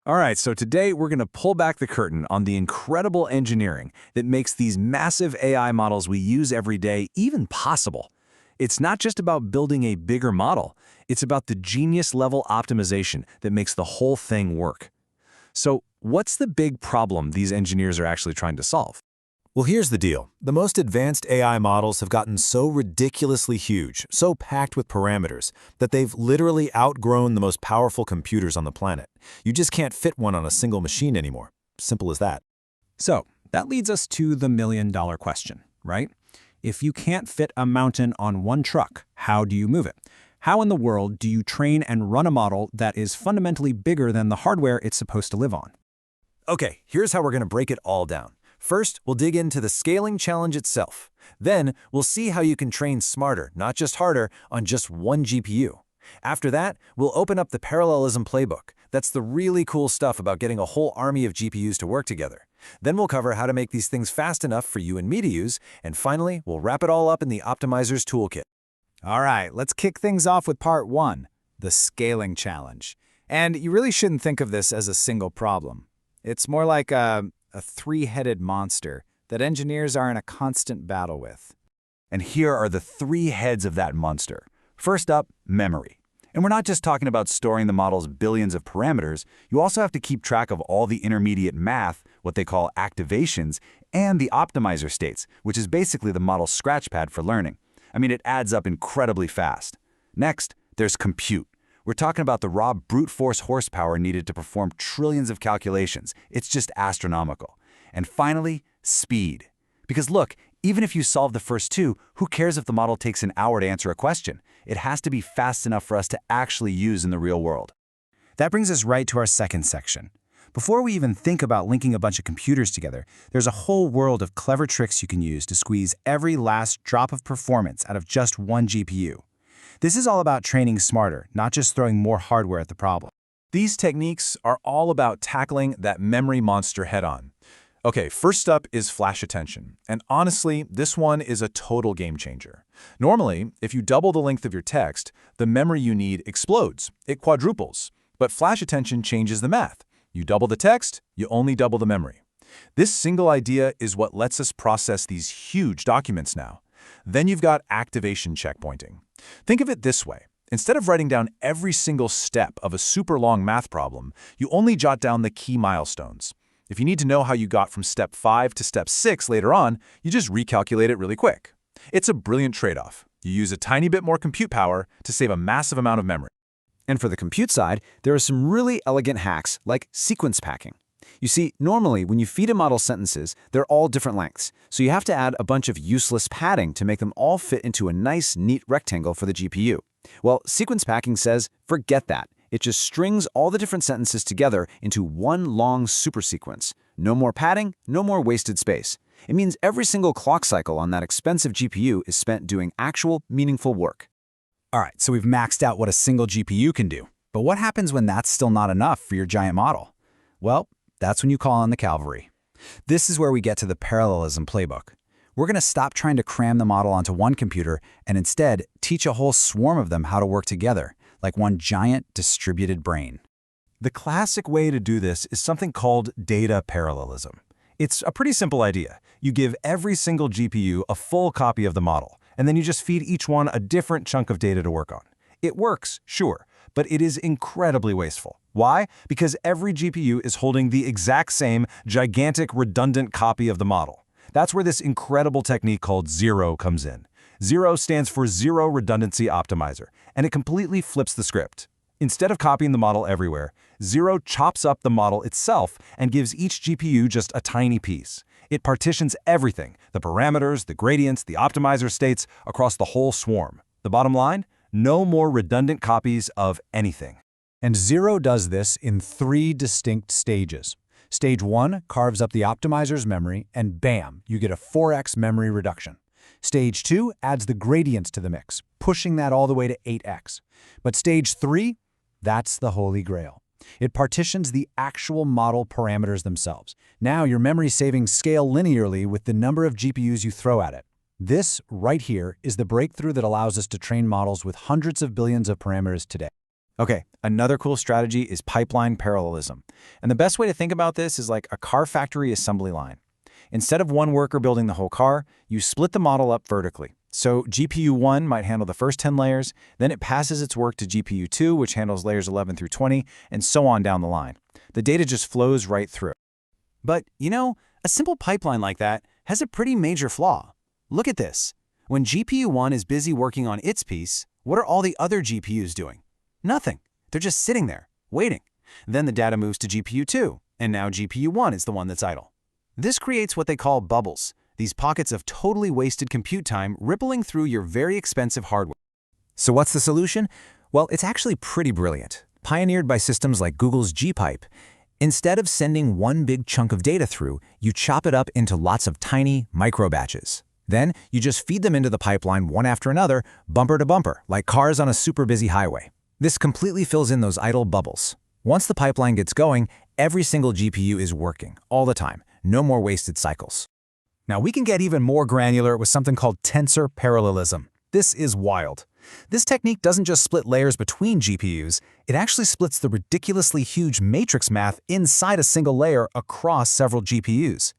All right, so today we're going to pull back the curtain on the incredible engineering that makes these massive AI models we use every day even possible. It's not just about building a bigger model, it's about the genius-level optimization that makes the whole thing work. So, what's the big problem these engineers are actually trying to solve? Well, here's the deal. The most advanced AI models have gotten so ridiculously huge, so packed with parameters, that they've literally outgrown the most powerful computers on the planet. You just can't fit one on a single machine anymore. Simple as that. So, that leads us to the million-dollar question, right? If you can't fit a mountain on one truck, how do you move it? How in the world do you train and run a model that is fundamentally bigger than the hardware it's supposed to live on? Okay, here's how we're going to break it all down. First, we'll dig into the scaling challenge itself. Then, we'll see how you can train smarter, not just harder, on just one GPU. After that, we'll open up the Parallelism Playbook. That's the really cool stuff about getting a whole army of GPUs to work together. Then we'll cover how to make these things fast enough for you and me to use. And finally, we'll wrap it all up in the Optimizer's Toolkit. All right, let's kick things off with part one, the scaling challenge. And you really shouldn't think of this as a single problem. It's more like a three-headed monster that engineers are in a constant battle with. And here are the three heads of that monster. First up, memory. And we're not just talking about storing the model's billions of parameters, you also have to keep track of all the intermediate math, what they call activations, and the optimizer states, which is basically the model's scratchpad for learning. I mean, it adds up incredibly fast. Next, there's compute. We're talking about the raw brute force horsepower needed to perform trillions of calculations. It's just astronomical. And finally, speed. Because look, even if you solve the first two, who cares if the model takes an hour to answer a question? It has to be fast enough for us to actually use in the real world. That brings us right to our second section. Before we even think about linking a bunch of computers together, there's a whole world of clever tricks you can use to squeeze every last drop of performance out of just one GPU. This is all about training smarter, not just throwing more hardware at the problem. These techniques are all about tackling that memory monster head-on. Okay, first up is flash attention. And honestly, this one is a total game changer. Normally, if you double the length of your text, the memory you need explodes. It quadruples. But flash attention changes the math. You double the text, you only double the memory. This single idea is what lets us process these huge documents now. Then you've got activation checkpointing. Think of it this way. Instead of writing down every single step of a super long math problem, you only jot down the key milestones. If you need to know how you got from step 5 to step 6 later on, you just recalculate it really quick. It's a brilliant trade-off. You use a tiny bit more compute power to save a massive amount of memory. And for the compute side, there are some really elegant hacks like sequence packing. You see, normally when you feed a model sentences, they're all different lengths, so you have to add a bunch of useless padding to make them all fit into a nice, neat rectangle for the GPU. Well, sequence packing says, forget that. It just strings all the different sentences together into one long supersequence. No more padding, no more wasted space. It means every single clock cycle on that expensive GPU is spent doing actual, meaningful work. All right, so we've maxed out what a single GPU can do. But what happens when that's still not enough for your giant model? Well, that's when you call on the cavalry. This is where we get to the Parallelism Playbook. We're going to stop trying to cram the model onto one computer and instead teach a whole swarm of them how to work together, like one giant distributed brain. The classic way to do this is something called data parallelism. It's a pretty simple idea. You give every single GPU a full copy of the model, and then you just feed each one a different chunk of data to work on. It works, sure, but it is incredibly wasteful. Why? Because every GPU is holding the exact same gigantic redundant copy of the model. That's where this incredible technique called ZeRO comes in. ZeRO stands for Zero Redundancy Optimizer, and it completely flips the script. Instead of copying the model everywhere, ZeRO chops up the model itself and gives each GPU just a tiny piece. It partitions everything, the parameters, the gradients, the optimizer states, across the whole swarm. The bottom line? No more redundant copies of anything. And ZeRO does this in 3 distinct stages. Stage 1 carves up the optimizer's memory, and bam, you get a 4x memory reduction. Stage 2 adds the gradients to the mix, pushing that all the way to 8x. But stage 3, that's the holy grail. It partitions the actual model parameters themselves. Now your memory savings scale linearly with the number of GPUs you throw at it. This, right here, is the breakthrough that allows us to train models with hundreds of billions of parameters today. Okay, another cool strategy is pipeline parallelism. And the best way to think about this is like a car factory assembly line. Instead of one worker building the whole car, you split the model up vertically. So GPU 1 might handle the first 10 layers, then it passes its work to GPU 2, which handles layers 11 through 20, and so on down the line. The data just flows right through. But, a simple pipeline like that has a pretty major flaw. Look at this. When GPU 1 is busy working on its piece, what are all the other GPUs doing? Nothing. They're just sitting there, waiting. Then the data moves to GPU 2, and now GPU 1 is the one that's idle. This creates what they call bubbles, these pockets of totally wasted compute time rippling through your very expensive hardware. So what's the solution? Well, it's actually pretty brilliant, pioneered by systems like Google's Gpipe. Instead of sending one big chunk of data through, you chop it up into lots of tiny micro batches. Then you just feed them into the pipeline one after another, bumper to bumper, like cars on a super busy highway. This completely fills in those idle bubbles. Once the pipeline gets going, every single GPU is working, all the time. No more wasted cycles. Now we can get even more granular with something called tensor parallelism. This is wild. This technique doesn't just split layers between GPUs, it actually splits the ridiculously huge matrix math inside a single layer across several GPUs.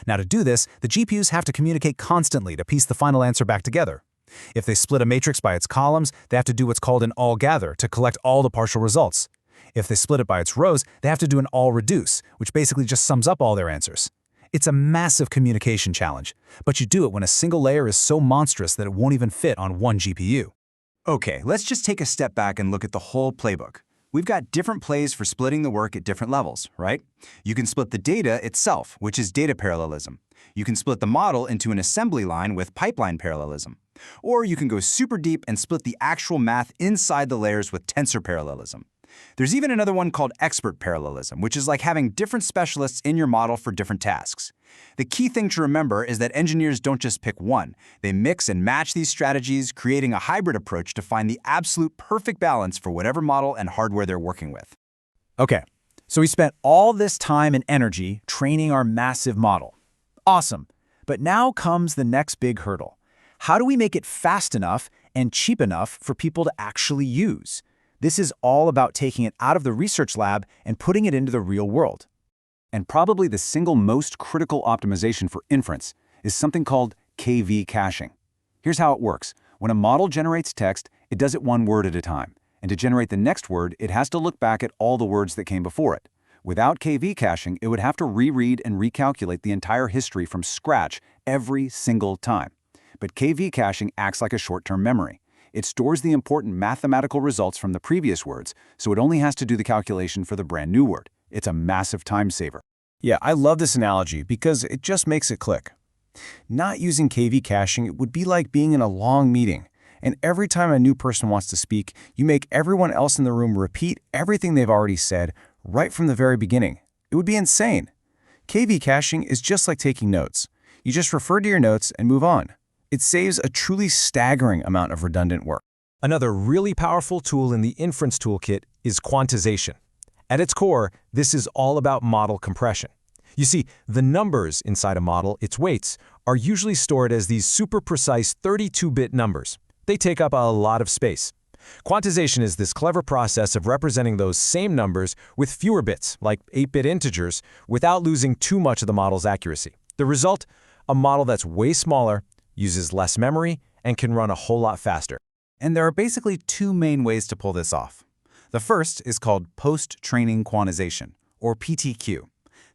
Now to do this, the GPUs have to communicate constantly to piece the final answer back together. If they split a matrix by its columns, they have to do what's called an all-gather to collect all the partial results. If they split it by its rows, they have to do an all-reduce, which basically just sums up all their answers. It's a massive communication challenge, but you do it when a single layer is so monstrous that it won't even fit on one GPU. Okay, let's just take a step back and look at the whole playbook. We've got different plays for splitting the work at different levels, right? You can split the data itself, which is data parallelism. You can split the model into an assembly line with pipeline parallelism. Or you can go super deep and split the actual math inside the layers with tensor parallelism. There's even another one called expert parallelism, which is like having different specialists in your model for different tasks. The key thing to remember is that engineers don't just pick one. They mix and match these strategies, creating a hybrid approach to find the absolute perfect balance for whatever model and hardware they're working with. Okay, so we spent all this time and energy training our massive model. Awesome. But now comes the next big hurdle. How do we make it fast enough and cheap enough for people to actually use? This is all about taking it out of the research lab and putting it into the real world. And probably the single most critical optimization for inference is something called KV caching. Here's how it works. When a model generates text, it does it one word at a time. And to generate the next word, it has to look back at all the words that came before it. Without KV caching, it would have to reread and recalculate the entire history from scratch every single time. But KV caching acts like a short-term memory. It stores the important mathematical results from the previous words, so it only has to do the calculation for the brand new word. It's a massive time saver. Yeah, I love this analogy because it just makes it click. Not using KV caching, it would be like being in a long meeting, and every time a new person wants to speak, you make everyone else in the room repeat everything they've already said right from the very beginning. It would be insane. KV caching is just like taking notes. You just refer to your notes and move on. It saves a truly staggering amount of redundant work. Another really powerful tool in the Inference toolkit is quantization. At its core, this is all about model compression. You see, the numbers inside a model, its weights, are usually stored as these super precise 32-bit numbers. They take up a lot of space. Quantization is this clever process of representing those same numbers with fewer bits, like 8-bit integers, without losing too much of the model's accuracy. The result? A model that's way smaller, uses less memory, and can run a whole lot faster. And there are basically two main ways to pull this off. The first is called post-training quantization, or PTQ.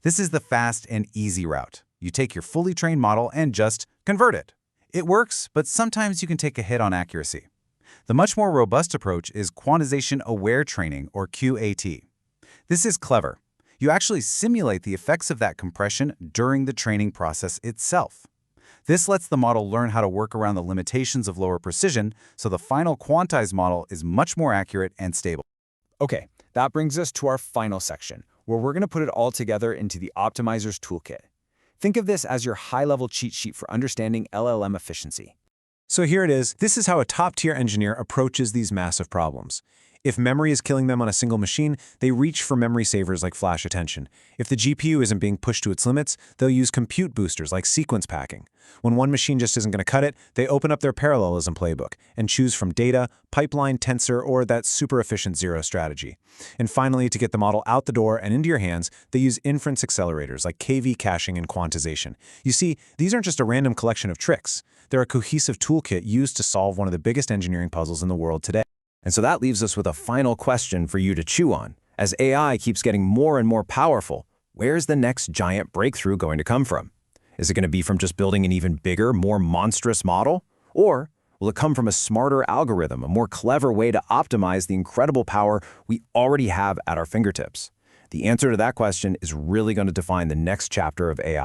This is the fast and easy route. You take your fully trained model and just convert it. It works, but sometimes you can take a hit on accuracy. The much more robust approach is quantization-aware training, or QAT. This is clever. You actually simulate the effects of that compression during the training process itself. This lets the model learn how to work around the limitations of lower precision, so the final quantized model is much more accurate and stable. Okay, that brings us to our final section, where we're going to put it all together into the Optimizer's Toolkit. Think of this as your high-level cheat sheet for understanding LLM efficiency. So here it is. This is how a top-tier engineer approaches these massive problems. If memory is killing them on a single machine, they reach for memory savers like flash attention. If the GPU isn't being pushed to its limits, they'll use compute boosters like sequence packing. When one machine just isn't going to cut it, they open up their Parallelism playbook and choose from data, pipeline, Tensor, or that super efficient ZeRO strategy. And finally, to get the model out the door and into your hands, they use inference accelerators like KV caching and quantization. You see, these aren't just a random collection of tricks. They're a cohesive toolkit used to solve one of the biggest engineering puzzles in the world today. And so that leaves us with a final question for you to chew on. As AI keeps getting more and more powerful, where's the next giant breakthrough going to come from? Is it going to be from just building an even bigger, more monstrous model? Or will it come from a smarter algorithm, a more clever way to optimize the incredible power we already have at our fingertips? The answer to that question is really going to define the next chapter of AI.